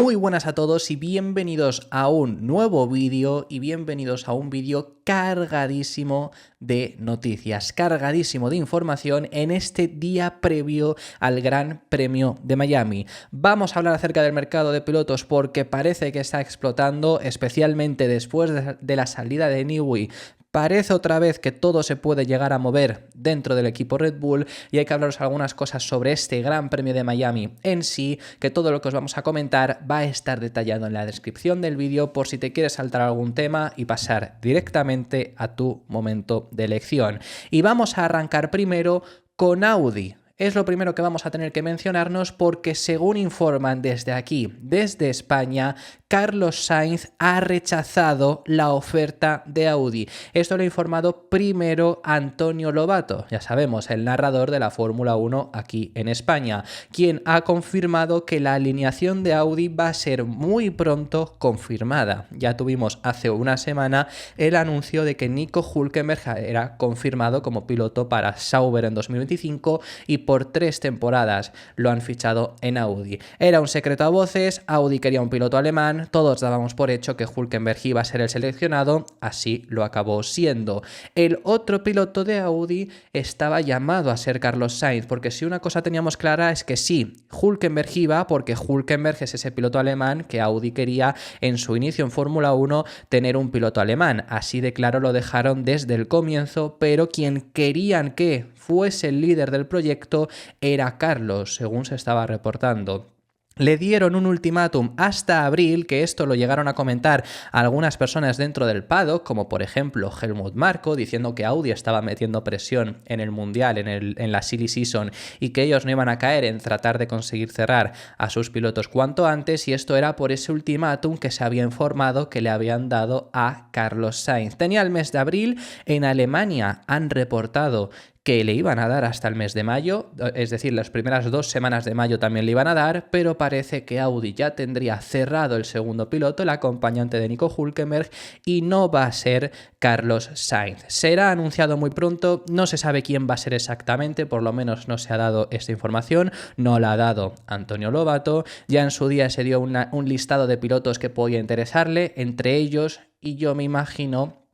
Muy buenas a todos y bienvenidos a un nuevo vídeo y bienvenidos a un vídeo cargadísimo de noticias, cargadísimo de información en este día previo al Gran Premio de Miami. Vamos a hablar acerca del mercado de pilotos porque parece que está explotando, especialmente después de la salida de Newey. Parece otra vez que todo se puede llegar a mover dentro del equipo Red Bull y hay que hablaros algunas cosas sobre este Gran Premio de Miami en sí, que todo lo que os vamos a comentar va a estar detallado en la descripción del vídeo por si te quieres saltar algún tema y pasar directamente a tu momento de elección. Y vamos a arrancar primero con Audi. Es lo primero que vamos a tener que mencionarnos porque según informan desde aquí, desde España, Carlos Sainz ha rechazado la oferta de Audi. Esto lo ha informado primero Antonio Lobato, ya sabemos, el narrador de la Fórmula 1 aquí en España, quien ha confirmado que la alineación de Audi va a ser muy pronto confirmada. Ya tuvimos hace una semana el anuncio de que Nico Hülkenberg era confirmado como piloto para Sauber en 2025 y por 3 temporadas lo han fichado en Audi. Era un secreto a voces, Audi quería un piloto alemán, todos dábamos por hecho que Hülkenberg iba a ser el seleccionado, así lo acabó siendo. El otro piloto de Audi estaba llamado a ser Carlos Sainz, porque si una cosa teníamos clara es que sí, Hülkenberg iba porque Hülkenberg es ese piloto alemán que Audi quería en su inicio en Fórmula 1 tener un piloto alemán. Así de claro lo dejaron desde el comienzo, pero quien querían que fuese el líder del proyecto era Carlos, según se estaba reportando. Le dieron un ultimátum hasta abril, que esto lo llegaron a comentar algunas personas dentro del paddock, como por ejemplo Helmut Marko, diciendo que Audi estaba metiendo presión en el Mundial, en la Silly Season, y que ellos no iban a caer en tratar de conseguir cerrar a sus pilotos cuanto antes, y esto era por ese ultimátum que se había informado que le habían dado a Carlos Sainz. Tenía el mes de abril, en Alemania han reportado que le iban a dar hasta el mes de mayo, es decir, las primeras 2 semanas de mayo también le iban a dar, pero parece que Audi ya tendría cerrado el segundo piloto, el acompañante de Nico Hülkenberg, y no va a ser Carlos Sainz. Será anunciado muy pronto, no se sabe quién va a ser exactamente, por lo menos no se ha dado esta información, no la ha dado Antonio Lobato, ya en su día se dio un listado de pilotos que podía interesarle, entre ellos, y yo me imagino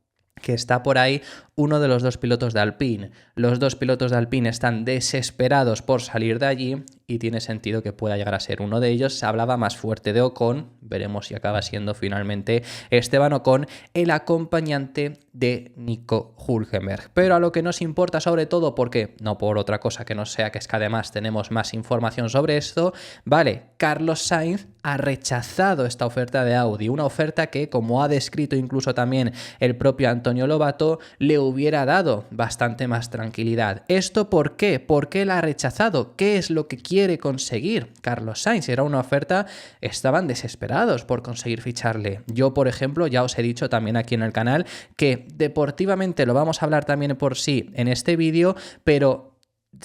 que está por ahí uno de los 2 pilotos de Alpine. Los 2 pilotos de Alpine están desesperados por salir de allí y tiene sentido que pueda llegar a ser uno de ellos. Se hablaba más fuerte de Ocon, veremos si acaba siendo finalmente Esteban Ocon, el acompañante de Nico Hülkenberg. Pero a lo que nos importa sobre todo, porque no por otra cosa que no sea que es que además tenemos más información sobre esto, vale, Carlos Sainz ha rechazado esta oferta de Audi, una oferta que, como ha descrito incluso también el propio Antonio Lobato, le hubiera dado bastante más tranquilidad. ¿Esto por qué? ¿Por qué la ha rechazado? ¿Qué es lo que quiere conseguir Carlos Sainz? Era una oferta, estaban desesperados por conseguir ficharle. Yo, por ejemplo, ya os he dicho también aquí en el canal que deportivamente lo vamos a hablar también por sí en este vídeo, pero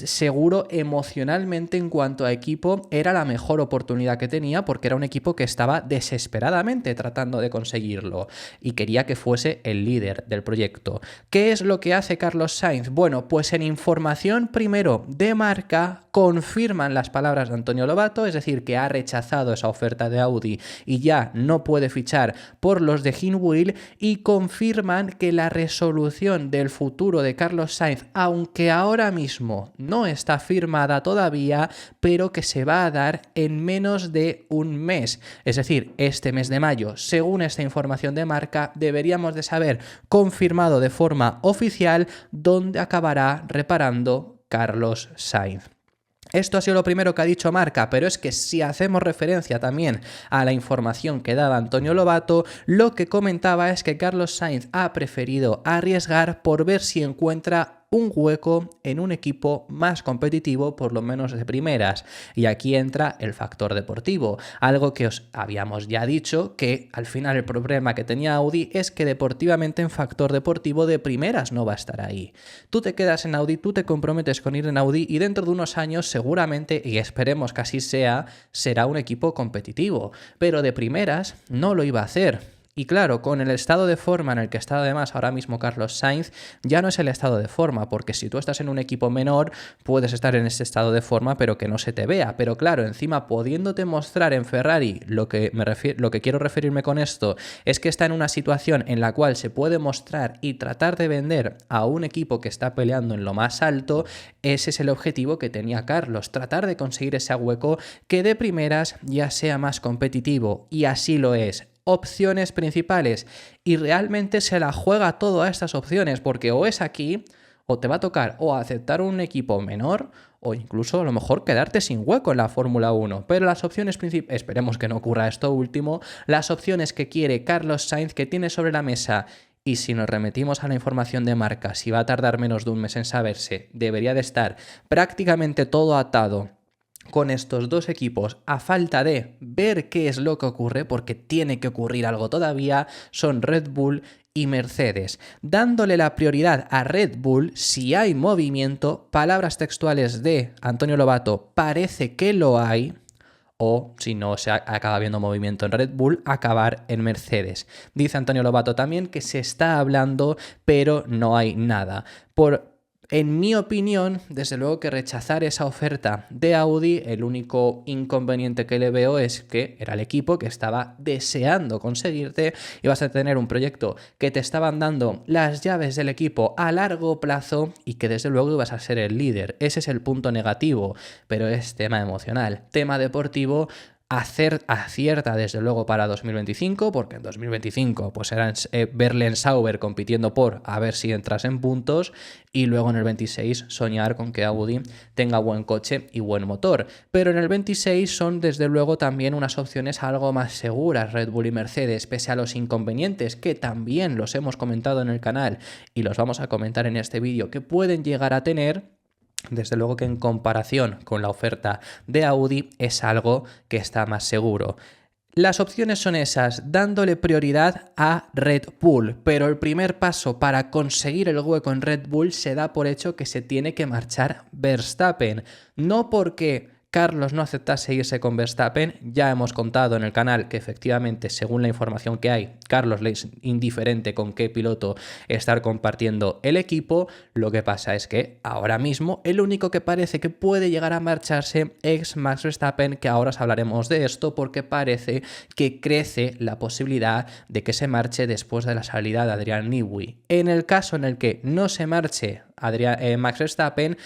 seguro emocionalmente en cuanto a equipo era la mejor oportunidad que tenía porque era un equipo que estaba desesperadamente tratando de conseguirlo y quería que fuese el líder del proyecto. ¿Qué es lo que hace Carlos Sainz? Bueno, pues en información primero de marca confirman las palabras de Antonio Lobato, es decir, que ha rechazado esa oferta de Audi y ya no puede fichar por los de Hinwil, y confirman que la resolución del futuro de Carlos Sainz, aunque ahora mismo no está firmada todavía, pero que se va a dar en menos de un mes. Es decir, este mes de mayo, según esta información de marca, deberíamos de saber confirmado de forma oficial dónde acabará reparando Carlos Sainz. Esto ha sido lo primero que ha dicho Marca, pero es que si hacemos referencia también a la información que daba Antonio Lobato, lo que comentaba es que Carlos Sainz ha preferido arriesgar por ver si encuentra un hueco en un equipo más competitivo, por lo menos de primeras. Y aquí entra el factor deportivo, algo que os habíamos ya dicho, que al final el problema que tenía Audi es que deportivamente en factor deportivo de primeras no va a estar ahí. Tú te quedas en Audi, tú te comprometes con ir en Audi y dentro de unos años seguramente, y esperemos que así sea, será un equipo competitivo, pero de primeras no lo iba a hacer. Y claro, con el estado de forma en el que está además ahora mismo Carlos Sainz, ya no es el estado de forma, porque si tú estás en un equipo menor, puedes estar en ese estado de forma, pero que no se te vea. Pero claro, encima pudiéndote mostrar en Ferrari, lo que quiero referirme con esto, es que está en una situación en la cual se puede mostrar y tratar de vender a un equipo que está peleando en lo más alto. Ese es el objetivo que tenía Carlos, tratar de conseguir ese hueco que de primeras ya sea más competitivo, y así lo es. Opciones principales, y realmente se la juega todo a estas opciones, porque o es aquí o te va a tocar o aceptar un equipo menor o incluso a lo mejor quedarte sin hueco en la Fórmula 1. Pero las opciones principales, esperemos que no ocurra esto último, las opciones que quiere Carlos Sainz, que tiene sobre la mesa, y si nos remitimos a la información de marca, si va a tardar menos de un mes en saberse, debería de estar prácticamente todo atado con estos dos equipos, a falta de ver qué es lo que ocurre, porque tiene que ocurrir algo todavía, son Red Bull y Mercedes, dándole la prioridad a Red Bull si hay movimiento. Palabras textuales de Antonio Lobato: parece que lo hay, o si no se acaba viendo movimiento en Red Bull, acabar en Mercedes. Dice Antonio Lobato también que se está hablando, pero no hay nada. En mi opinión, desde luego que rechazar esa oferta de Audi, el único inconveniente que le veo es que era el equipo que estaba deseando conseguirte, y vas a tener un proyecto que te estaban dando las llaves del equipo a largo plazo y que desde luego ibas a ser el líder. Ese es el punto negativo, pero es tema emocional. Tema deportivo, acierta desde luego para 2025, porque en 2025 pues era verle en Sauber compitiendo por a ver si entras en puntos, y luego en el 26 soñar con que Audi tenga buen coche y buen motor. Pero en el 26 son desde luego también unas opciones algo más seguras Red Bull y Mercedes, pese a los inconvenientes que también los hemos comentado en el canal y los vamos a comentar en este vídeo, que pueden llegar a tener. Desde luego que en comparación con la oferta de Audi es algo que está más seguro. Las opciones son esas, dándole prioridad a Red Bull, pero el primer paso para conseguir el hueco en Red Bull se da por hecho que se tiene que marchar Verstappen. No porque Carlos no aceptase irse con Verstappen, ya hemos contado en el canal que efectivamente, según la información que hay, Carlos le es indiferente con qué piloto estar compartiendo el equipo. Lo que pasa es que ahora mismo el único que parece que puede llegar a marcharse es Max Verstappen, que ahora os hablaremos de esto, porque parece que crece la posibilidad de que se marche después de la salida de Adrian Newey. En el caso en el que no se marche Max Verstappen,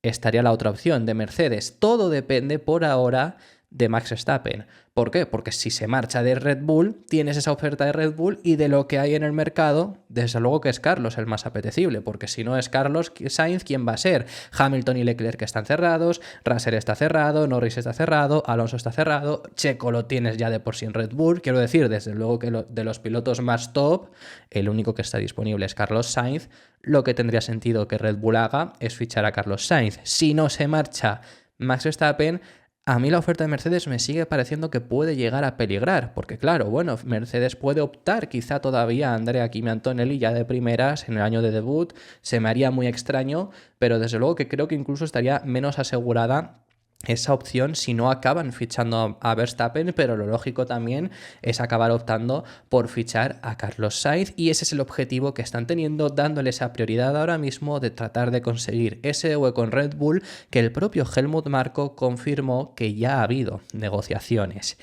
estaría la otra opción de Mercedes. Todo depende por ahora de Max Verstappen. ¿Por qué? Porque si se marcha de Red Bull, tienes esa oferta de Red Bull, y de lo que hay en el mercado, desde luego que es Carlos el más apetecible, porque si no es Carlos Sainz, ¿quién va a ser? Hamilton y Leclerc están cerrados, Russell está cerrado, Norris está cerrado, Alonso está cerrado, Checo lo tienes ya de por sí en Red Bull. Quiero decir, desde luego que de los pilotos más top, el único que está disponible es Carlos Sainz. Lo que tendría sentido que Red Bull haga es fichar a Carlos Sainz. Si no se marcha Max Verstappen, a mí la oferta de Mercedes me sigue pareciendo que puede llegar a peligrar, porque claro, bueno, Mercedes puede optar quizá todavía a Andrea Kimi Antonelli ya de primeras en el año de debut. Se me haría muy extraño, pero desde luego que creo que incluso estaría menos asegurada esa opción si no acaban fichando a Verstappen, pero lo lógico también es acabar optando por fichar a Carlos Sainz, y ese es el objetivo que están teniendo, dándole esa prioridad ahora mismo de tratar de conseguir ese hueco en Red Bull, que el propio Helmut Marko confirmó que ya ha habido negociaciones.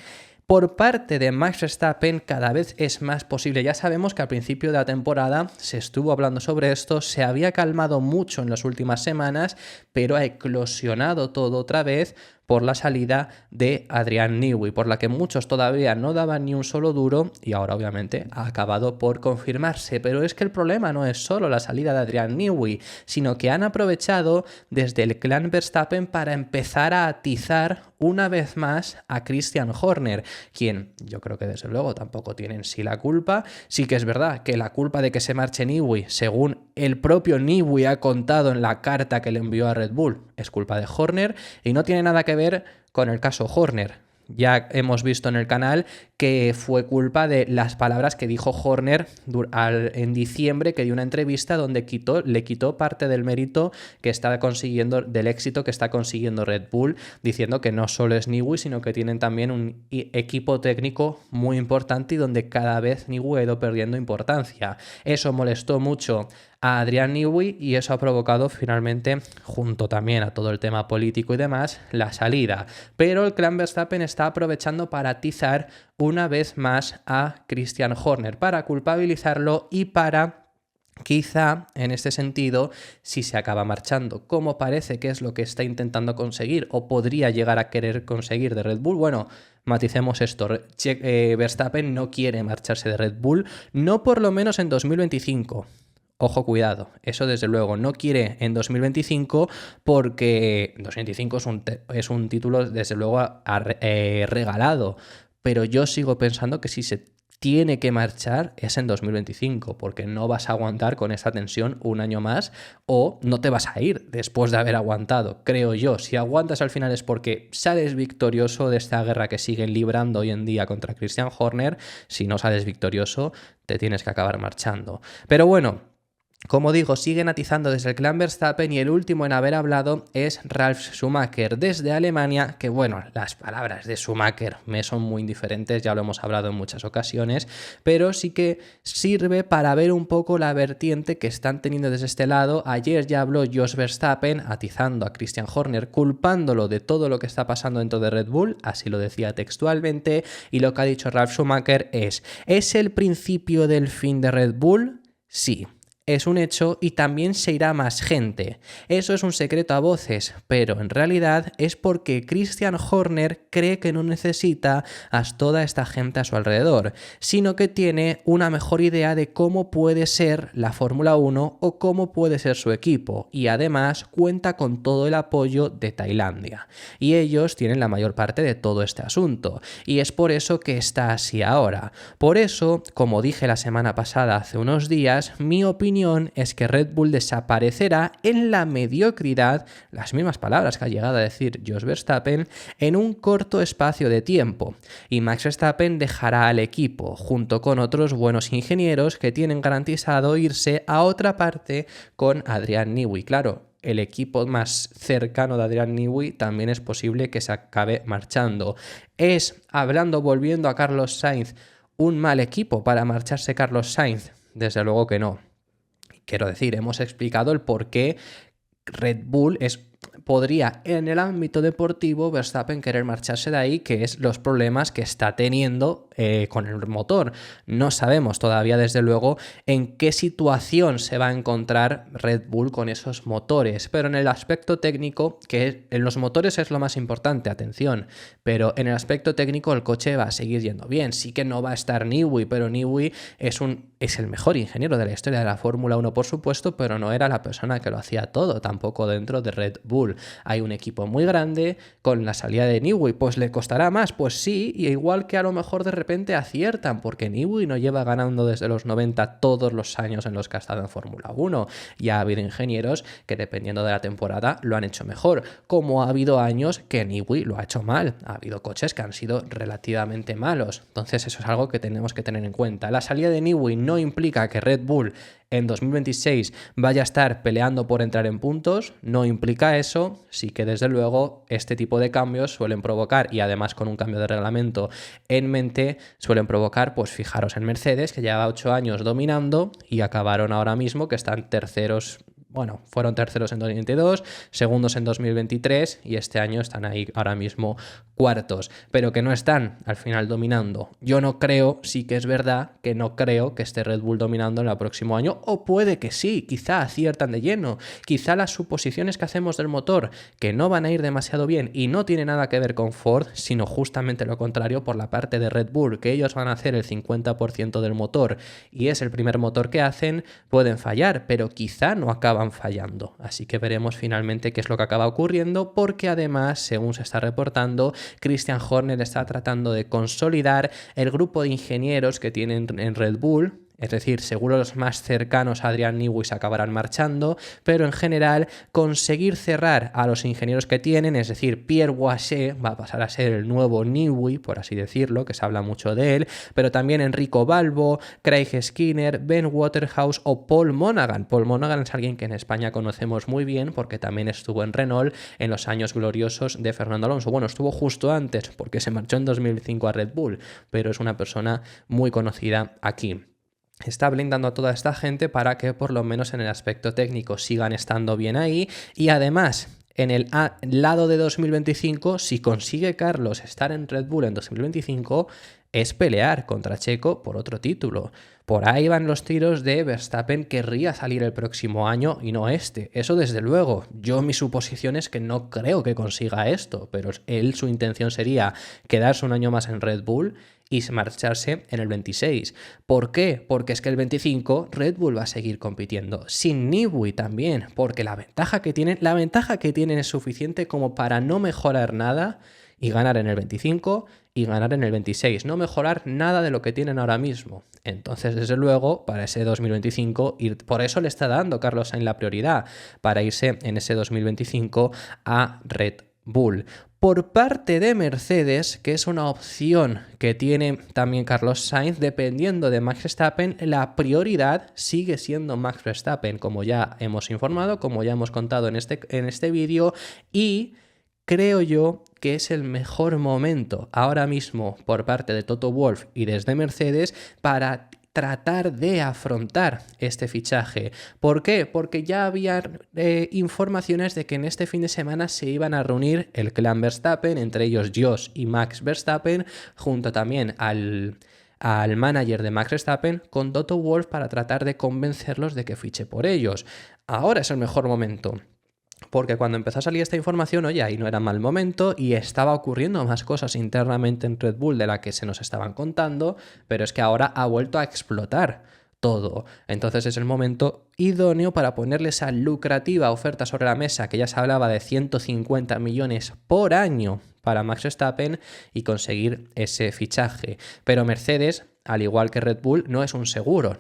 Por parte de Max Verstappen cada vez es más posible. Ya sabemos que al principio de la temporada se estuvo hablando sobre esto, se había calmado mucho en las últimas semanas, pero ha eclosionado todo otra vez por la salida de Adrian Newey, por la que muchos todavía no daban ni un solo duro, y ahora obviamente ha acabado por confirmarse. Pero es que el problema no es solo la salida de Adrian Newey, sino que han aprovechado desde el clan Verstappen para empezar a atizar una vez más a Christian Horner, quien yo creo que desde luego tampoco tiene en sí la culpa. Sí que es verdad que la culpa de que se marche Newey, según el propio Newey ha contado en la carta que le envió a Red Bull, es culpa de Horner, y no tiene nada que ver con el caso Horner. Ya hemos visto en el canal que fue culpa de las palabras que dijo Horner en diciembre, que dio una entrevista donde le quitó parte del mérito que está consiguiendo, del éxito que está consiguiendo Red Bull, diciendo que no solo es Newey, sino que tienen también un equipo técnico muy importante y donde cada vez Newey ha ido perdiendo importancia. Eso molestó mucho a Adrian Newey y eso ha provocado finalmente, junto también a todo el tema político y demás, la salida. Pero el clan Verstappen está aprovechando para atizar una vez más a Christian Horner, para culpabilizarlo y para quizá, en este sentido, si se acaba marchando, como parece que es lo que está intentando conseguir o podría llegar a querer conseguir de Red Bull, bueno, maticemos esto, Verstappen no quiere marcharse de Red Bull, no por lo menos en 2025. Ojo, cuidado, eso desde luego no quiere en 2025 porque 2025 es un título desde luego regalado, pero yo sigo pensando que si se tiene que marchar es en 2025 porque no vas a aguantar con esa tensión un año más o no te vas a ir después de haber aguantado, creo yo. Si aguantas al final es porque sales victorioso de esta guerra que siguen librando hoy en día contra Christian Horner. Si no sales victorioso te tienes que acabar marchando. Pero bueno, como digo, siguen atizando desde el clan Verstappen y el último en haber hablado es Ralf Schumacher desde Alemania, que bueno, las palabras de Schumacher me son muy indiferentes, ya lo hemos hablado en muchas ocasiones, pero sí que sirve para ver un poco la vertiente que están teniendo desde este lado. Ayer ya habló Jos Verstappen atizando a Christian Horner, culpándolo de todo lo que está pasando dentro de Red Bull, así lo decía textualmente, y lo que ha dicho Ralf Schumacher ¿es el principio del fin de Red Bull? Sí. Es un hecho y también se irá más gente. Eso es un secreto a voces, pero en realidad es porque Christian Horner cree que no necesita a toda esta gente a su alrededor, sino que tiene una mejor idea de cómo puede ser la Fórmula 1 o cómo puede ser su equipo, y además cuenta con todo el apoyo de Tailandia. Y ellos tienen la mayor parte de todo este asunto, y es por eso que está así ahora. Por eso, como dije la semana pasada hace unos días, mi opinión es que Red Bull desaparecerá en la mediocridad, las mismas palabras que ha llegado a decir Jos Verstappen, en un corto espacio de tiempo, y Max Verstappen dejará al equipo, junto con otros buenos ingenieros que tienen garantizado irse a otra parte con Adrian Newey. Claro, el equipo más cercano de Adrian Newey también es posible que se acabe marchando. Volviendo a Carlos Sainz, un mal equipo para marcharse Carlos Sainz? Desde luego que no. Quiero decir, hemos explicado el por qué Red Bull podría, en el ámbito deportivo, Verstappen querer marcharse de ahí, que es los problemas que está teniendo con el motor. No sabemos todavía, desde luego, en qué situación se va a encontrar Red Bull con esos motores, pero en el aspecto técnico, que en los motores es lo más importante, atención, pero en el aspecto técnico el coche va a seguir yendo bien. Sí que no va a estar Newey, pero Newey es el mejor ingeniero de la historia de la Fórmula 1, por supuesto, pero no era la persona que lo hacía todo, tampoco dentro de Red Bull. Hay un equipo muy grande, con la salida de Newey, pues le costará más, pues sí, y igual que a lo mejor de repente aciertan, porque Newey no lleva ganando desde los 90 todos los años en los que ha estado en Fórmula 1, y ha habido ingenieros que dependiendo de la temporada lo han hecho mejor, como ha habido años que Newey lo ha hecho mal, ha habido coches que han sido relativamente malos, entonces eso es algo que tenemos que tener en cuenta. La salida de Newey no implica que Red Bull en 2026 vaya a estar peleando por entrar en puntos, no implica eso, sí que desde luego este tipo de cambios suelen provocar, y además con un cambio de reglamento en mente, suelen provocar, pues fijaros en Mercedes, que lleva 8 años dominando y acabaron ahora mismo que están terceros. Bueno, fueron terceros en 2022, segundos en 2023 y este año están ahí ahora mismo cuartos, pero que no están al final dominando. Yo no creo, sí que es verdad que no creo que esté Red Bull dominando en el próximo año, o puede que sí, quizá aciertan de lleno, quizá las suposiciones que hacemos del motor, que no van a ir demasiado bien y no tiene nada que ver con Ford, sino justamente lo contrario por la parte de Red Bull, que ellos van a hacer el 50% del motor y es el primer motor que hacen, pueden fallar, pero quizá no acaban fallando. Así que veremos finalmente qué es lo que acaba ocurriendo, porque además, según se está reportando, Christian Horner está tratando de consolidar el grupo de ingenieros que tienen en Red Bull. es decir, seguro los más cercanos a Adrian Newey se acabarán marchando, pero en general conseguir cerrar a los ingenieros que tienen, es decir, Pierre Boisset va a pasar a ser el nuevo Newey, por así decirlo, que se habla mucho de él, pero también Enrico Balbo, Craig Skinner, Ben Waterhouse o Paul Monaghan. Paul Monaghan es alguien que en España conocemos muy bien porque también estuvo en Renault en los años gloriosos de Fernando Alonso. Bueno, estuvo justo antes porque se marchó en 2005 a Red Bull, pero es una persona muy conocida aquí. Está blindando a toda esta gente para que por lo menos en el aspecto técnico sigan estando bien ahí, y además en el lado de 2025, si consigue Carlos estar en Red Bull en 2025, es pelear contra Checo por otro título. Por ahí van los tiros de Verstappen querría salir el próximo año y no este. Eso desde luego. Yo mi suposición es que no creo que consiga esto, pero él su intención sería quedarse un año más en Red Bull y marcharse en el 26. ¿Por qué? Porque es que el 25 Red Bull va a seguir compitiendo. Sin Newey también, porque la ventaja que tienen es suficiente como para no mejorar nada y ganar en el 25 y ganar en el 26. No mejorar nada de lo que tienen ahora mismo. Entonces, desde luego, para ese 2025, por eso le está dando Carlos Sainz la prioridad, para irse en ese 2025 a Red Bull. Por parte de Mercedes, que es una opción que tiene también Carlos Sainz, dependiendo de Max Verstappen, la prioridad sigue siendo Max Verstappen, como ya hemos informado, como ya hemos contado en este vídeo, y creo yo que es el mejor momento ahora mismo por parte de Toto Wolff y desde Mercedes para tratar de afrontar este fichaje. ¿Por qué? Porque ya había informaciones de que en este fin de semana se iban a reunir el clan Verstappen, entre ellos Josh y Max Verstappen, junto también al manager de Max Verstappen, con Toto Wolff para tratar de convencerlos de que fiche por ellos. Ahora es el mejor momento. Porque cuando empezó a salir esta información, oye, ahí no era mal momento y estaba ocurriendo más cosas internamente en Red Bull de la que se nos estaban contando, pero es que ahora ha vuelto a explotar todo. Entonces es el momento idóneo para ponerle esa lucrativa oferta sobre la mesa, que ya se hablaba de 150 millones por año para Max Verstappen, y conseguir ese fichaje. Pero Mercedes, al igual que Red Bull, no es un seguro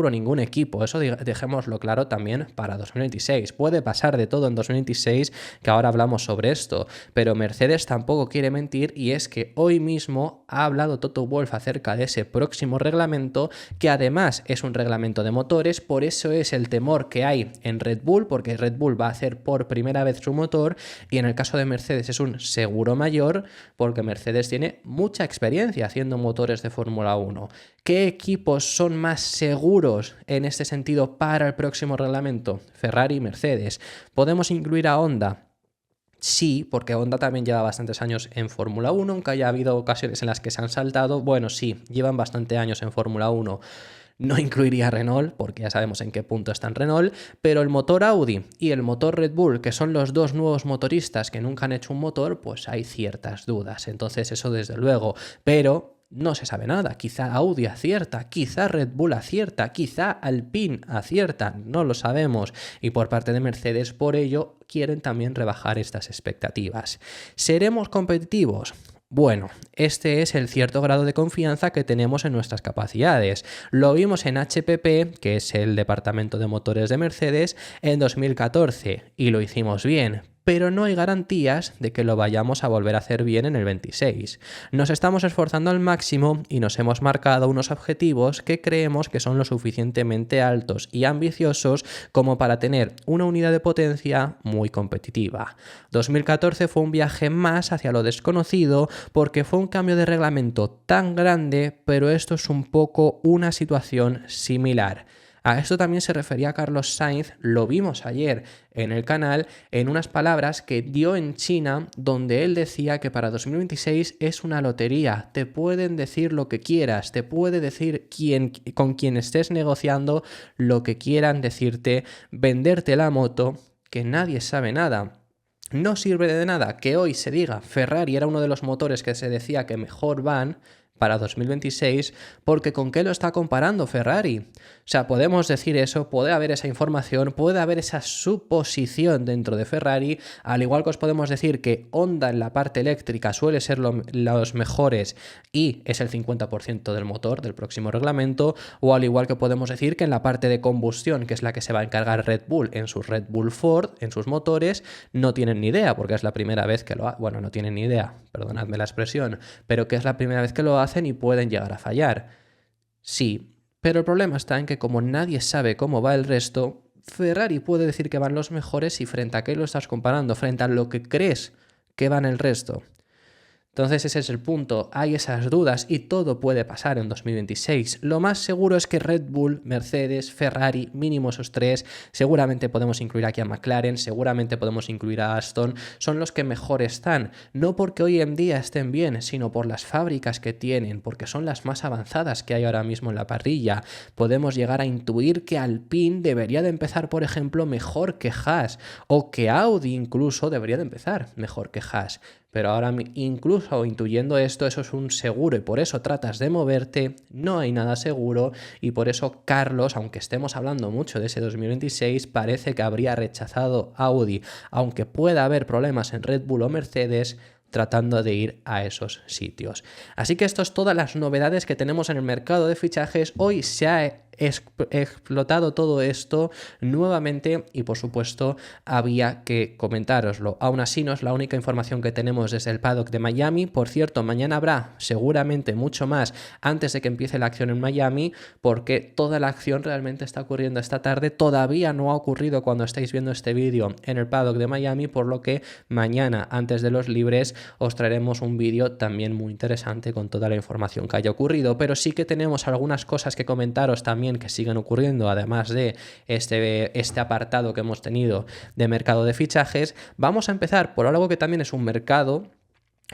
ningún equipo, eso dejémoslo claro también para 2026. Puede pasar de todo en 2026, que ahora hablamos sobre esto, pero Mercedes tampoco quiere mentir, y es que hoy mismo ha hablado Toto Wolff acerca de ese próximo reglamento, que además es un reglamento de motores, por eso es el temor que hay en Red Bull, porque Red Bull va a hacer por primera vez su motor, y en el caso de Mercedes es un seguro mayor, porque Mercedes tiene mucha experiencia haciendo motores de Fórmula 1. ¿Qué equipos son más seguros en este sentido para el próximo reglamento? Ferrari y Mercedes. ¿Podemos incluir a Honda? Sí, porque Honda también lleva bastantes años en Fórmula 1, aunque haya habido ocasiones en las que se han saltado. Bueno, sí, llevan bastante años en Fórmula 1. No incluiría Renault, porque ya sabemos en qué punto está en Renault, pero el motor Audi y el motor Red Bull, que son los dos nuevos motoristas que nunca han hecho un motor, pues hay ciertas dudas. Entonces eso desde luego, pero no se sabe nada. Quizá Audi acierta, quizá Red Bull acierta, quizá Alpine acierta, no lo sabemos. Y por parte de Mercedes, por ello, quieren también rebajar estas expectativas. ¿Seremos competitivos? Bueno, este es el cierto grado de confianza que tenemos en nuestras capacidades. Lo vimos en HPP, que es el departamento de motores de Mercedes, en 2014, y lo hicimos bien. Pero no hay garantías de que lo vayamos a volver a hacer bien en el 26. Nos estamos esforzando al máximo y nos hemos marcado unos objetivos que creemos que son lo suficientemente altos y ambiciosos como para tener una unidad de potencia muy competitiva. 2014 fue un viaje más hacia lo desconocido porque fue un cambio de reglamento tan grande, pero esto es un poco una situación similar. A esto también se refería Carlos Sainz, lo vimos ayer en el canal, en unas palabras que dio en China, donde él decía que para 2026 es una lotería. Te pueden decir lo que quieras, te puede decir con quien estés negociando lo que quieran decirte, venderte la moto, que nadie sabe nada. No sirve de nada que hoy se diga Ferrari era uno de los motores que se decía que mejor van. para 2026, porque ¿con qué lo está comparando Ferrari? O sea, podemos decir eso, puede haber esa información, puede haber esa suposición dentro de Ferrari, al igual que os podemos decir que Honda en la parte eléctrica suele ser los mejores y es el 50% del motor del próximo reglamento, o al igual que podemos decir que en la parte de combustión, que es la que se va a encargar Red Bull en sus Red Bull Ford, en sus motores, no tienen ni idea, porque es la primera vez que bueno, no tienen ni idea, perdonadme la expresión, pero que es la primera vez que lo hacen y pueden llegar a fallar. Sí, pero el problema está en que como nadie sabe cómo va el resto, Ferrari puede decir que van los mejores y frente a qué lo estás comparando, frente a lo que crees que van el resto. Entonces ese es el punto, hay esas dudas y todo puede pasar en 2026. Lo más seguro es que Red Bull, Mercedes, Ferrari, mínimo esos tres, seguramente podemos incluir aquí a McLaren, seguramente podemos incluir a Aston, son los que mejor están. No porque hoy en día estén bien, sino por las fábricas que tienen, porque son las más avanzadas que hay ahora mismo en la parrilla. Podemos llegar a intuir que Alpine debería de empezar, por ejemplo, mejor que Haas, o que Audi incluso debería de empezar mejor que Haas. Pero ahora incluso intuyendo esto, eso es un seguro y por eso tratas de moverte, no hay nada seguro y por eso Carlos, aunque estemos hablando mucho de ese 2026, parece que habría rechazado Audi, aunque pueda haber problemas en Red Bull o Mercedes, tratando de ir a esos sitios. Así que esto es todas las novedades que tenemos en el mercado de fichajes. Hoy se ha explotado todo esto nuevamente y por supuesto había que comentároslo. Aún así no es la única información que tenemos desde el paddock de Miami. Por cierto, mañana habrá seguramente mucho más antes de que empiece la acción en Miami, porque toda la acción realmente está ocurriendo esta tarde. Todavía no ha ocurrido cuando estáis viendo este vídeo en el paddock de Miami, por lo que mañana antes de los libres os traeremos un vídeo también muy interesante con toda la información que haya ocurrido, pero sí que tenemos algunas cosas que comentaros también que siguen ocurriendo, además de este apartado que hemos tenido de mercado de fichajes. Vamos a empezar por algo que también es un mercado,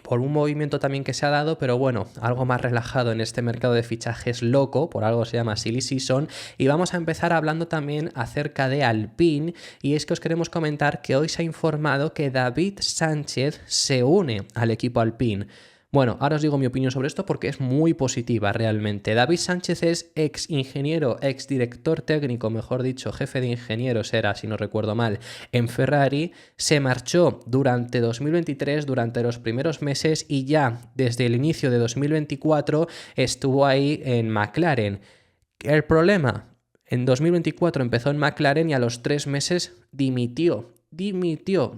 por un movimiento también que se ha dado, pero bueno, algo más relajado en este mercado de fichajes loco, por algo se llama Silly Season, y vamos a empezar hablando también acerca de Alpine, y es que os queremos comentar que hoy se ha informado que David Sánchez se une al equipo Alpine. Bueno, ahora os digo mi opinión sobre esto porque es muy positiva realmente. David Sánchez es ex ingeniero, ex director técnico, mejor dicho, jefe de ingenieros era, si no recuerdo mal, en Ferrari. Se marchó durante 2023, durante los primeros meses, y ya desde el inicio de 2024 estuvo ahí en McLaren. El problema, en 2024 empezó en McLaren y a los 3 meses dimitió.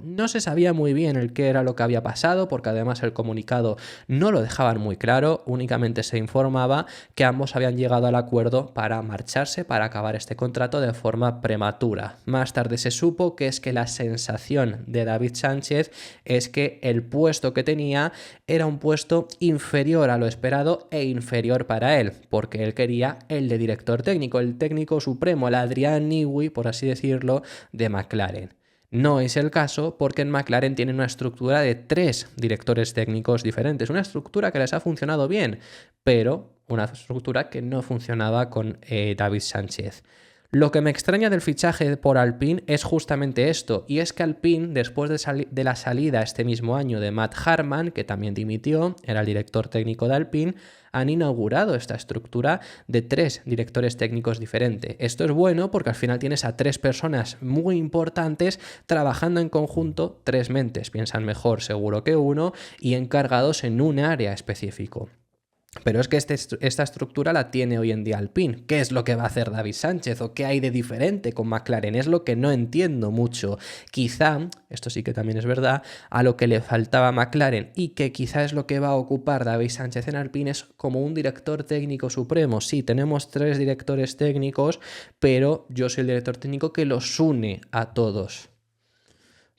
No se sabía muy bien el qué era lo que había pasado, porque además el comunicado no lo dejaban muy claro, únicamente se informaba que ambos habían llegado al acuerdo para marcharse, para acabar este contrato de forma prematura. Más tarde se supo que es que la sensación de David Sánchez es que el puesto que tenía era un puesto inferior a lo esperado e inferior para él, porque él quería el de director técnico, el técnico supremo, el Adrian Newey, por así decirlo, de McLaren. No es el caso porque en McLaren tienen una estructura de 3 directores técnicos diferentes, una estructura que les ha funcionado bien, pero una estructura que no funcionaba con David Sánchez. Lo que me extraña del fichaje por Alpine es justamente esto, y es que Alpine, después de la salida este mismo año de Matt Hartmann, que también dimitió, era el director técnico de Alpine, han inaugurado esta estructura de 3 directores técnicos diferentes. Esto es bueno porque al final tienes a 3 personas muy importantes trabajando en conjunto, 3 mentes piensan mejor seguro que uno y encargados en un área específico. Pero es que esta estructura la tiene hoy en día Alpine. ¿Qué es lo que va a hacer David Sánchez o qué hay de diferente con McLaren? Es lo que no entiendo mucho. Quizá, esto sí que también es verdad, a lo que le faltaba a McLaren y que quizá es lo que va a ocupar David Sánchez en Alpine es como un director técnico supremo. Sí, tenemos 3 directores técnicos, pero yo soy el director técnico que los une a todos.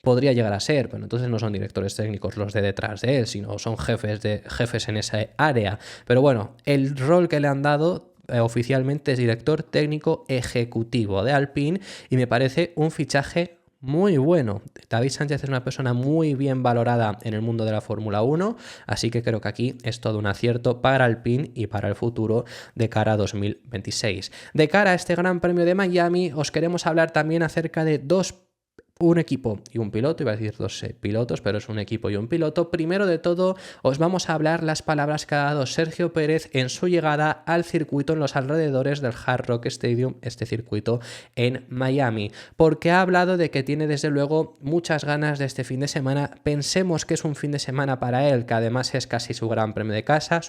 Podría llegar a ser, pero entonces no son directores técnicos los de detrás de él, sino son jefes en esa área. Pero bueno, el rol que le han dado oficialmente es director técnico ejecutivo de Alpine y me parece un fichaje muy bueno. David Sánchez es una persona muy bien valorada en el mundo de la Fórmula 1, así que creo que aquí es todo un acierto para Alpine y para el futuro de cara a 2026. De cara a este Gran Premio de Miami, os queremos hablar también acerca de 2 un equipo y un piloto, iba a decir dos pilotos, pero es un equipo y un piloto. Primero de todo, os vamos a hablar las palabras que ha dado Sergio Pérez en su llegada al circuito en los alrededores del Hard Rock Stadium, este circuito en Miami, porque ha hablado de que tiene desde luego muchas ganas de este fin de semana. Pensemos que es un fin de semana para él, que además es casi su gran premio de casa,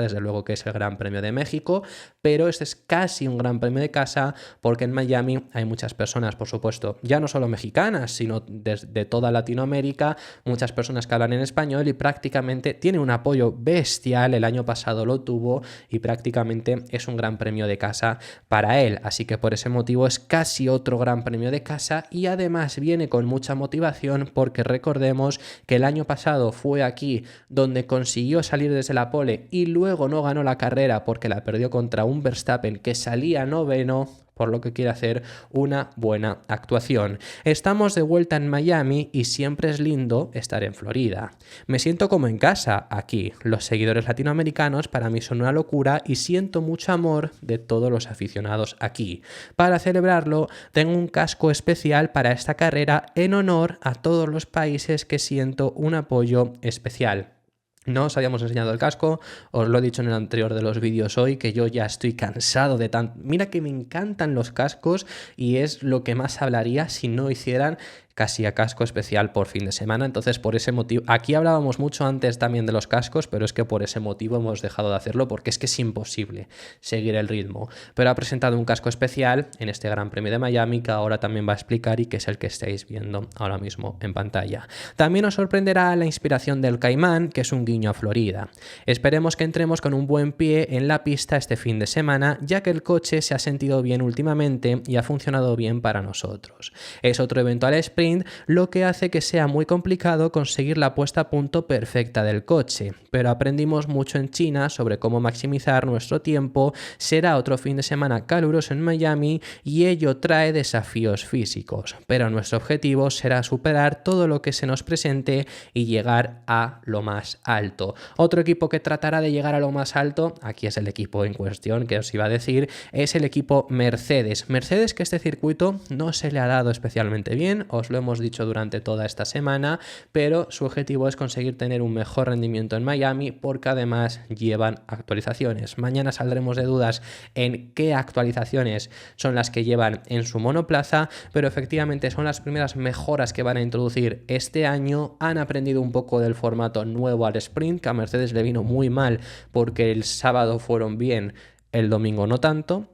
desde luego que es el Gran Premio de México, pero este es casi un gran premio de casa porque en Miami hay muchas personas, por supuesto, ya no solo mexicanas, sino de toda Latinoamérica, muchas personas que hablan en español y prácticamente tiene un apoyo bestial. El año pasado lo tuvo y prácticamente es un gran premio de casa para él, así que por ese motivo es casi otro gran premio de casa y además viene con mucha motivación porque recordemos que el año pasado fue aquí donde consiguió salir desde la pole y luego no ganó la carrera porque la perdió contra un Verstappen que salía noveno, por lo que quiere hacer una buena actuación. Estamos de vuelta en Miami y siempre es lindo estar en Florida. Me siento como en casa aquí. Los seguidores latinoamericanos para mí son una locura y siento mucho amor de todos los aficionados aquí. Para celebrarlo, tengo un casco especial para esta carrera en honor a todos los países que siento un apoyo especial. No os habíamos enseñado el casco, os lo he dicho en el anterior de los vídeos hoy, que yo ya estoy cansado de tanto. Mira que me encantan los cascos y es lo que más hablaría si no hicieran casi a casco especial por fin de semana. Entonces, por ese motivo, aquí hablábamos mucho antes también de los cascos, pero es que por ese motivo hemos dejado de hacerlo porque es que es imposible seguir el ritmo. Pero ha presentado un casco especial en este Gran Premio de Miami que ahora también va a explicar y que es el que estáis viendo ahora mismo en pantalla. También os sorprenderá la inspiración del Caimán, que es un guiño a Florida. Esperemos que entremos con un buen pie en la pista este fin de semana, ya que el coche se ha sentido bien últimamente y ha funcionado bien para nosotros. Es otro evento al sprint, lo que hace que sea muy complicado conseguir la puesta a punto perfecta del coche, pero aprendimos mucho en China sobre cómo maximizar nuestro tiempo. Será otro fin de semana caluroso en Miami y ello trae desafíos físicos, pero nuestro objetivo será superar todo lo que se nos presente y llegar a lo más alto. Otro equipo que tratará de llegar a lo más alto, aquí es el equipo en cuestión que os iba a decir, es el equipo Mercedes. Mercedes, que este circuito no se le ha dado especialmente bien, os lo hemos dicho durante toda esta semana, pero su objetivo es conseguir tener un mejor rendimiento en Miami porque además llevan actualizaciones. Mañana saldremos de dudas en qué actualizaciones son las que llevan en su monoplaza, pero efectivamente son las primeras mejoras que van a introducir este año. Han aprendido un poco del formato nuevo al sprint, que a Mercedes le vino muy mal porque el sábado fueron bien, el domingo no tanto.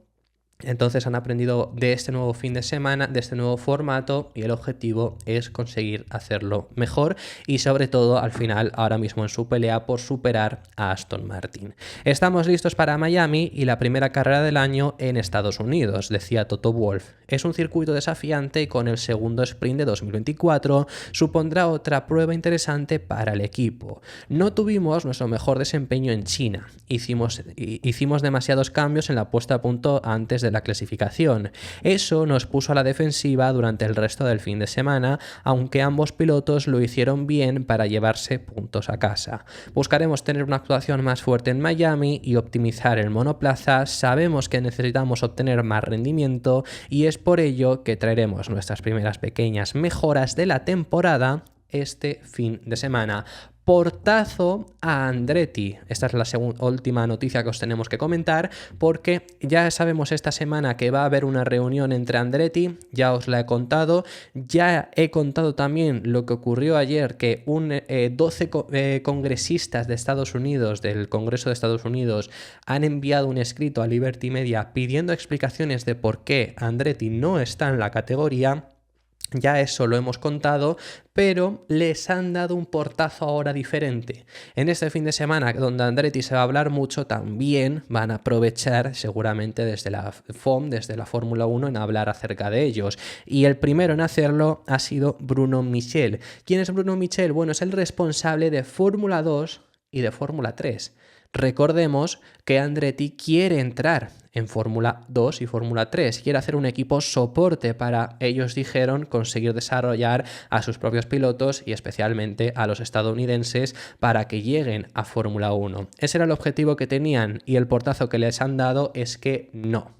Entonces han aprendido de este nuevo fin de semana, de este nuevo formato, y el objetivo es conseguir hacerlo mejor y sobre todo al final ahora mismo en su pelea por superar a Aston Martin. Estamos listos para Miami y la primera carrera del año en Estados Unidos, decía Toto Wolff. Es un circuito desafiante y con el segundo sprint de 2024 supondrá otra prueba interesante para el equipo. No tuvimos nuestro mejor desempeño en China. Hicimos demasiados cambios en la puesta a punto antes de la clasificación. Eso nos puso a la defensiva durante el resto del fin de semana, aunque ambos pilotos lo hicieron bien para llevarse puntos a casa. Buscaremos tener una actuación más fuerte en Miami y optimizar el monoplaza. Sabemos que necesitamos obtener más rendimiento y es por ello que traeremos nuestras primeras pequeñas mejoras de la temporada este fin de semana. Portazo a Andretti. Esta es la última noticia que os tenemos que comentar porque ya sabemos esta semana que va a haber una reunión entre Andretti, ya os la he contado, ya he contado también lo que ocurrió ayer, que 12 congresistas de Estados Unidos, del Congreso de Estados Unidos, han enviado un escrito a Liberty Media pidiendo explicaciones de por qué Andretti no está en la categoría. Ya eso lo hemos contado, pero les han dado un portazo ahora diferente. En este fin de semana, donde Andretti se va a hablar mucho, también van a aprovechar seguramente desde la FOM, desde la Fórmula 1, en hablar acerca de ellos. Y el primero en hacerlo ha sido Bruno Michel. ¿Quién es Bruno Michel? Bueno, es el responsable de Fórmula 2 y de Fórmula 3. Recordemos que Andretti quiere entrar en Fórmula 2 y Fórmula 3. Quiere hacer un equipo soporte para, ellos dijeron, conseguir desarrollar a sus propios pilotos y especialmente a los estadounidenses para que lleguen a Fórmula 1. Ese era el objetivo que tenían y el portazo que les han dado es que no.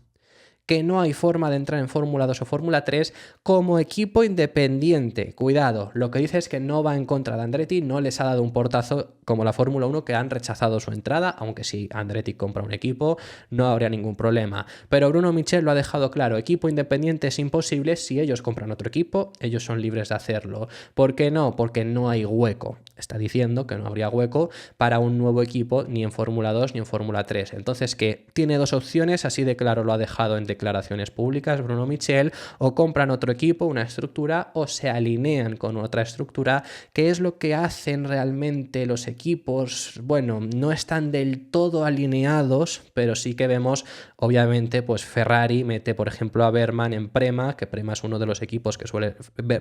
que no hay forma de entrar en Fórmula 2 o Fórmula 3 como equipo independiente. Cuidado, lo que dice es que no va en contra de Andretti, no les ha dado un portazo como la Fórmula 1 que han rechazado su entrada, aunque si Andretti compra un equipo no habría ningún problema. Pero Bruno Michel lo ha dejado claro, equipo independiente es imposible, si ellos compran otro equipo, ellos son libres de hacerlo. ¿Por qué no? Porque no hay hueco. Está diciendo que no habría hueco para un nuevo equipo ni en Fórmula 2 ni en Fórmula 3. Entonces que tiene dos opciones, así de claro lo ha dejado en declaraciones públicas Bruno Michel: o compran otro equipo, una estructura, o se alinean con otra estructura. ¿Qué es lo que hacen realmente los equipos? Bueno, no están del todo alineados, pero sí que vemos, obviamente, pues Ferrari mete, por ejemplo, a Berman en Prema, que Prema es uno de los equipos que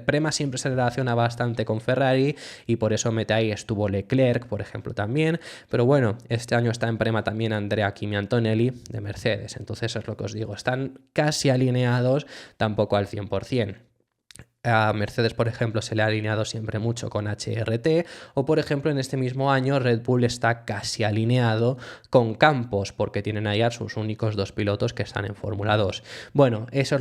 Prema siempre se relaciona bastante con Ferrari y por eso mete ahí, estuvo Leclerc, por ejemplo, también, pero bueno, este año está en Prema también Andrea Kimi Antonelli de Mercedes, entonces es lo que os digo, están casi alineados, tampoco al 100%. A Mercedes, por ejemplo, se le ha alineado siempre mucho con HRT, o por ejemplo en este mismo año Red Bull está casi alineado con Campos, porque tienen ahí a sus únicos dos pilotos que están en Fórmula 2. Bueno, eso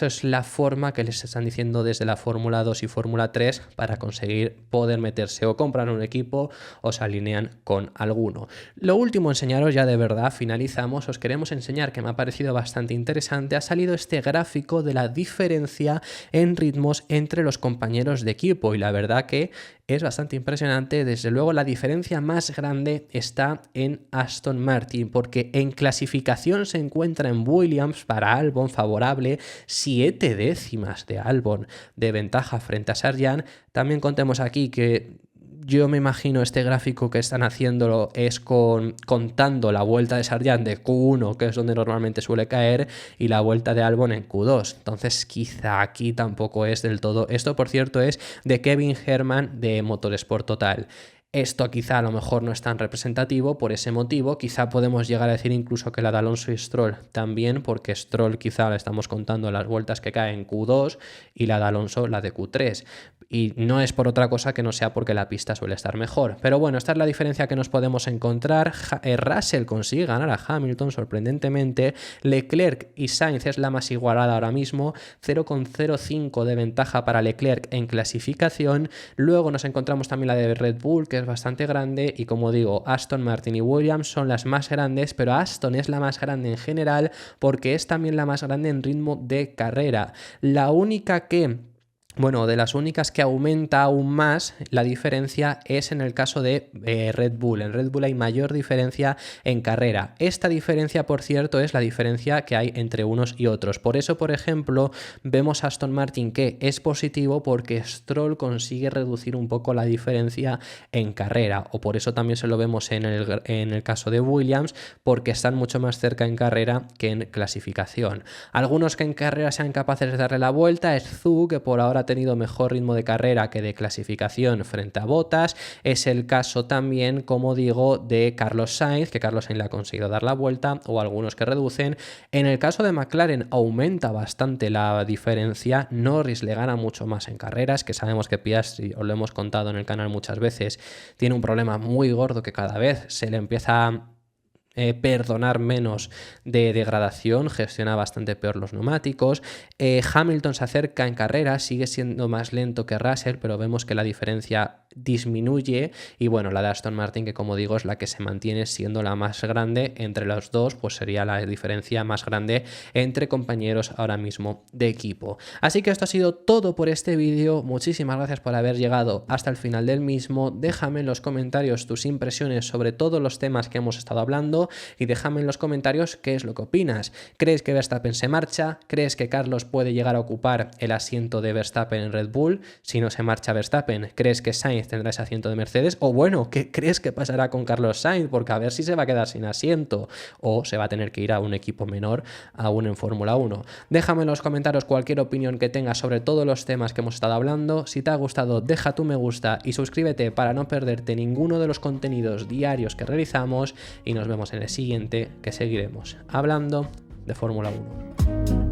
es la forma que les están diciendo desde la Fórmula 2 y Fórmula 3 para conseguir poder meterse o comprar un equipo o se alinean con alguno. Lo último, enseñaros ya de verdad, finalizamos, os queremos enseñar que me ha parecido bastante interesante, ha salido este gráfico de la diferencia en ritmos entre los compañeros de equipo y la verdad que es bastante impresionante. Desde luego la diferencia más grande está en Aston Martin, porque en clasificación se encuentra en Williams para Albon favorable, 7 décimas de Albon de ventaja frente a Sargent. También contemos aquí que yo me imagino este gráfico que están haciéndolo es contando la vuelta de Sargent de Q1, que es donde normalmente suele caer, y la vuelta de Albon en Q2. Entonces quizá aquí tampoco es del todo. Esto, por cierto, es de Kevin Herman de Motorsport Total. Esto quizá a lo mejor no es tan representativo por ese motivo, quizá podemos llegar a decir incluso que la de Alonso y Stroll también, porque Stroll quizá le estamos contando las vueltas que cae en Q2 y la de Alonso la de Q3. Y no es por otra cosa que no sea porque la pista suele estar mejor. Pero bueno, esta es la diferencia que nos podemos encontrar. Russell consigue ganar a Hamilton sorprendentemente. Leclerc y Sainz es la más igualada ahora mismo. 0,05 de ventaja para Leclerc en clasificación. Luego nos encontramos también la de Red Bull, que es bastante grande. Y como digo, Aston Martin y Williams son las más grandes, pero Aston es la más grande en general porque es también la más grande en ritmo de carrera. La única que... Bueno, de las únicas que aumenta aún más la diferencia es en el caso de Red Bull. En Red Bull hay mayor diferencia en carrera. Esta diferencia, por cierto, es la diferencia que hay entre unos y otros. Por eso, por ejemplo, vemos a Aston Martin que es positivo porque Stroll consigue reducir un poco la diferencia en carrera. O por eso también se lo vemos en el caso de Williams, porque están mucho más cerca en carrera que en clasificación. Algunos que en carrera sean capaces de darle la vuelta es Zhou, que por ahora ha tenido mejor ritmo de carrera que de clasificación frente a Bottas. Es el caso también, como digo, de Carlos Sainz, que Carlos Sainz le ha conseguido dar la vuelta, o algunos que reducen. En el caso de McLaren aumenta bastante la diferencia. Norris le gana mucho más en carreras, que sabemos que Piastri, os lo hemos contado en el canal muchas veces, tiene un problema muy gordo que cada vez se le empieza a perdonar menos de degradación, gestiona bastante peor los neumáticos. Hamilton se acerca en carrera, sigue siendo más lento que Russell, pero vemos que la diferencia disminuye. Y bueno, la de Aston Martin, que como digo es la que se mantiene siendo la más grande entre los dos, pues sería la diferencia más grande entre compañeros ahora mismo de equipo. Así que esto ha sido todo por este vídeo. Muchísimas gracias por haber llegado hasta el final del mismo. Déjame en los comentarios tus impresiones sobre todos los temas que hemos estado hablando y déjame en los comentarios qué es lo que opinas. ¿Crees que Verstappen se marcha? ¿Crees que Carlos puede llegar a ocupar el asiento de Verstappen en Red Bull si no se marcha Verstappen? ¿Crees que Sainz tendrá ese asiento de Mercedes? O bueno, ¿qué crees que pasará con Carlos Sainz? Porque a ver si se va a quedar sin asiento o se va a tener que ir a un equipo menor aún en Fórmula 1. Déjame en los comentarios cualquier opinión que tengas sobre todos los temas que hemos estado hablando. Si te ha gustado, deja tu me gusta y suscríbete para no perderte ninguno de los contenidos diarios que realizamos y nos vemos en el siguiente, que seguiremos hablando de Fórmula 1.